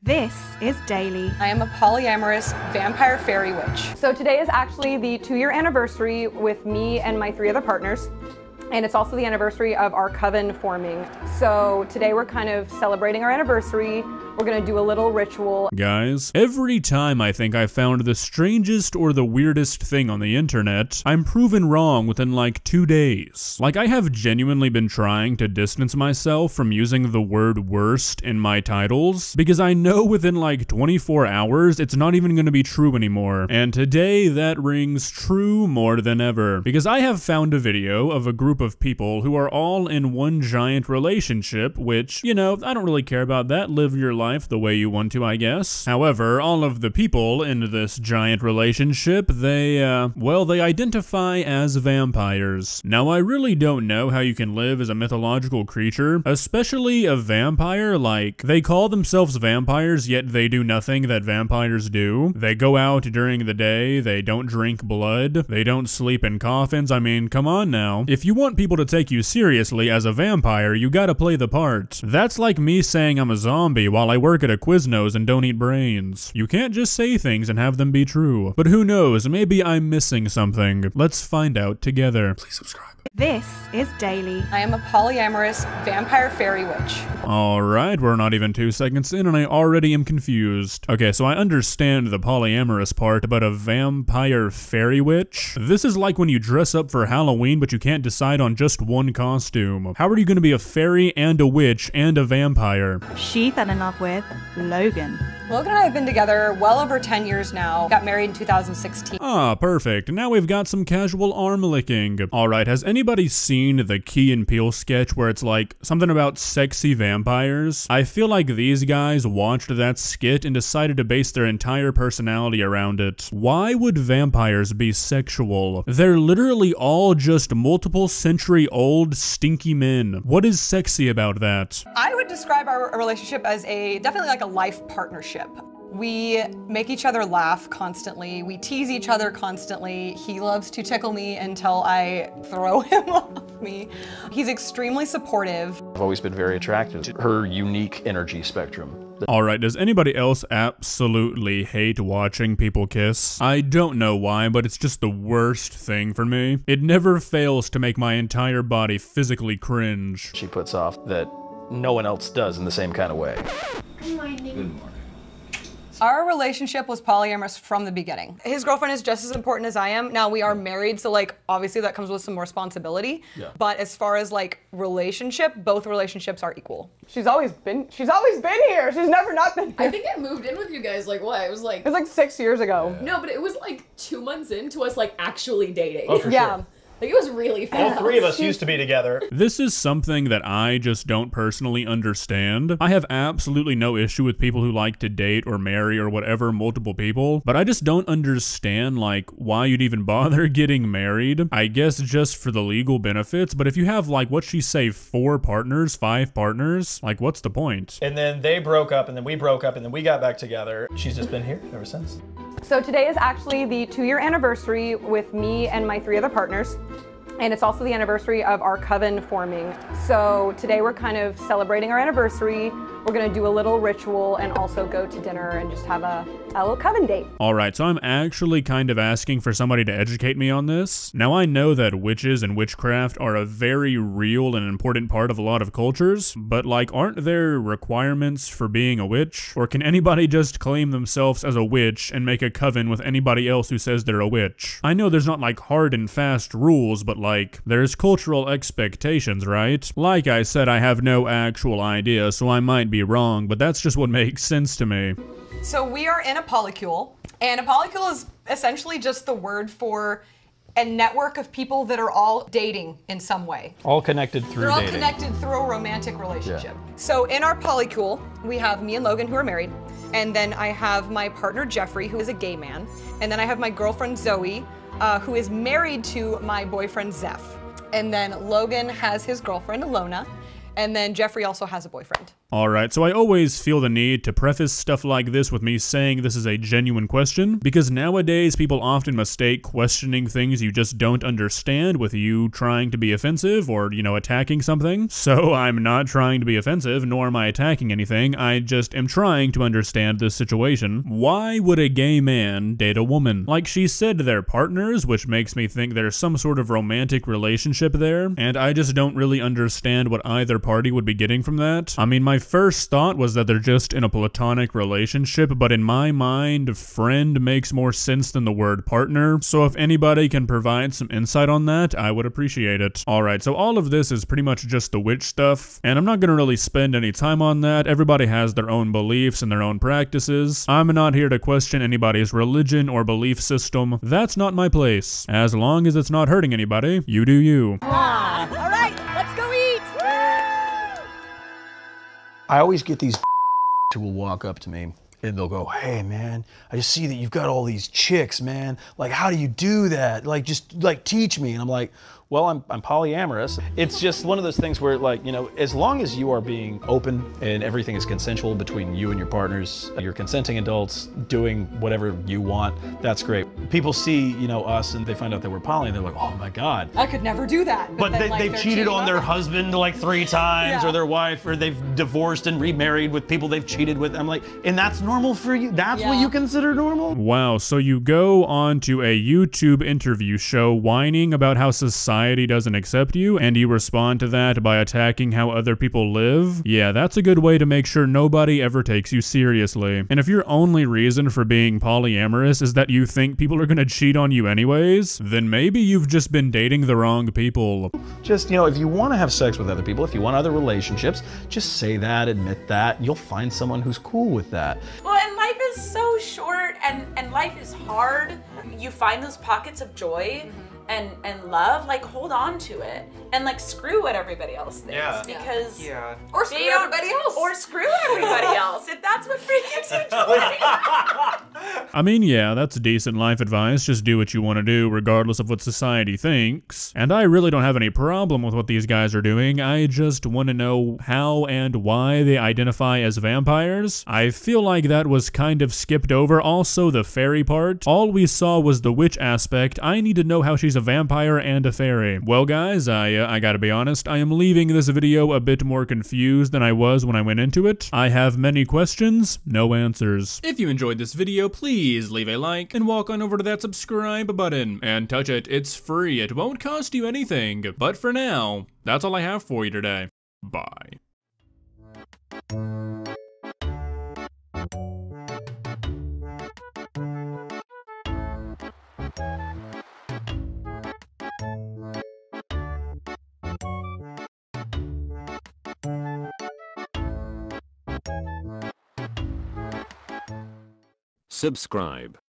This is Daily. I am a polyamorous vampire fairy witch. So today is actually the 2-year anniversary with me and my 3 other partners. And it's also the anniversary of our coven forming. So today we're kind of celebrating our anniversary. We're gonna do a little ritual. Guys, every time I think I found the strangest or the weirdest thing on the internet, I'm proven wrong within like 2 days. Like, I have genuinely been trying to distance myself from using the word worst in my titles, because I know within like 24 hours it's not even gonna be true anymore. And today that rings true more than ever, because I have found a video of a group of people who are all in one giant relationship, which, you know, I don't really care about that. Live your life the way you want to, I guess. However, all of the people in this giant relationship, they identify as vampires. Now, I really don't know how you can live as a mythological creature, especially a vampire. Like, they call themselves vampires, yet they do nothing that vampires do. They go out during the day, they don't drink blood, they don't sleep in coffins. I mean, come on now. If you want people to take you seriously as a vampire, you gotta play the part. That's like me saying I'm a zombie while I work at a Quiznos and don't eat brains. You can't just say things and have them be true. But who knows, maybe I'm missing something. Let's find out together. Please subscribe. This is Daily. I am a polyamorous vampire fairy witch. Alright, we're not even 2 seconds in and I already am confused. Okay, so I understand the polyamorous part, but a vampire fairy witch? This is like when you dress up for Halloween but you can't decide on just one costume. How are you gonna be a fairy and a witch and a vampire? She fell in love with Logan. Logan and I have been together well over 10 years now. Got married in 2016. Ah, perfect. Now we've got some casual arm licking. Alright, has anybody seen the Key and Peele sketch where it's like something about sexy vampires? I feel like these guys watched that skit and decided to base their entire personality around it. Why would vampires be sexual? They're literally all just multiple century old stinky men. What is sexy about that? I would describe our relationship as definitely like a life partnership. We make each other laugh constantly. We tease each other constantly. He loves to tickle me until I throw him off me. He's extremely supportive. I've always been very attracted to her unique energy spectrum. Alright, does anybody else absolutely hate watching people kiss? I don't know why, but it's just the worst thing for me. It never fails to make my entire body physically cringe. She puts off that no one else does in the same kind of way. Good morning. Our relationship was polyamorous from the beginning. His girlfriend is just as important as I am. Now we are married, so like obviously that comes with some responsibility. Yeah. But as far as like relationship, both relationships are equal. She's always been here. She's never not been here. I think I moved in with you guys like what? It was like 6 years ago. Yeah. No, but it was like 2 months into us like actually dating. Oh, for yeah. Sure. Like, it was really fast. All 3 of us used to be together. This is something that I just don't personally understand. I have absolutely no issue with people who like to date or marry or whatever multiple people, but I just don't understand, like, why you'd even bother getting married. I guess just for the legal benefits, but if you have, like, what'd she say, 4 partners, 5 partners? Like, what's the point? And then they broke up, and then we broke up, and then we got back together. She's just been here ever since. So today is actually the 2-year anniversary with me and my 3 other partners. And it's also the anniversary of our coven forming. So today we're kind of celebrating our anniversary. We're gonna do a little ritual and also go to dinner and just have a little coven date. Alright, so I'm actually kind of asking for somebody to educate me on this. Now I know that witches and witchcraft are a very real and important part of a lot of cultures, but like, aren't there requirements for being a witch? Or can anybody just claim themselves as a witch and make a coven with anybody else who says they're a witch? I know there's not like hard and fast rules, but like, there's cultural expectations, right? Like I said, I have no actual idea, so I might be wrong, but that's just what makes sense to me. So we are in a polycule, and a polycule is essentially just the word for a network of people that are all dating in some way. All connected through dating. They're all connected through a romantic relationship. Yeah. So in our polycule, we have me and Logan who are married, and then I have my partner Jeffrey, who is a gay man, and then I have my girlfriend Zoe, who is married to my boyfriend Zeph. And then Logan has his girlfriend Alona, and then Jeffrey also has a boyfriend. Alright, so I always feel the need to preface stuff like this with me saying this is a genuine question, because nowadays people often mistake questioning things you just don't understand with you trying to be offensive or, you know, attacking something. So I'm not trying to be offensive, nor am I attacking anything, I just am trying to understand this situation. Why would a gay man date a woman? Like, she said they're partners, which makes me think there's some sort of romantic relationship there, and I just don't really understand what either party would be getting from that. I mean, my first thought was that they're just in a platonic relationship, but in my mind, friend makes more sense than the word partner, so if anybody can provide some insight on that, I would appreciate it. Alright, so all of this is pretty much just the witch stuff, and I'm not gonna really spend any time on that. Everybody has their own beliefs and their own practices. I'm not here to question anybody's religion or belief system. That's not my place. As long as it's not hurting anybody, you do you. Alright, let's go eat! I always get these who will walk up to me and they'll go, hey man, I just see that you've got all these chicks, man. Like, how do you do that? Like, just like teach me. And I'm like, well, I'm polyamorous. It's just one of those things where, like, you know, as long as you are being open and everything is consensual between you and your partners, you're consenting adults doing whatever you want, that's great. People see, you know, us and they find out that we're poly and they're like, oh my God. I could never do that. But then, they've cheated on their husband like 3 times, Yeah. or their wife, or they've divorced and remarried with people they've cheated with. I'm like, and that's normal for you? That's what you consider normal? Wow, so you go on to a YouTube interview show whining about how society doesn't accept you, and you respond to that by attacking how other people live? Yeah, that's a good way to make sure nobody ever takes you seriously. And if your only reason for being polyamorous is that you think people are gonna cheat on you anyways, then maybe you've just been dating the wrong people. Just, you know, if you want to have sex with other people, if you want other relationships, just say that, admit that. You'll find someone who's cool with that. Well, and life is so short and life is hard. You find those pockets of joy and love, like, hold on to it. And, like, screw what everybody else thinks. Because... Yeah. Or screw everybody else. Or screw everybody else, if that's what gives you joy. I mean, yeah, that's decent life advice. Just do what you want to do, regardless of what society thinks. And I really don't have any problem with what these guys are doing. I just want to know how and why they identify as vampires. I feel like that was kind of skipped over. Also, the fairy part. All we saw was the witch aspect. I need to know how she's a vampire and a fairy. Well, guys, I gotta be honest. I am leaving this video a bit more confused than I was when I went into it. I have many questions, no answers. If you enjoyed this video, please leave a like and walk on over to that subscribe button and touch it. It's free. It won't cost you anything. But for now, that's all I have for you today. Bye. Subscribe.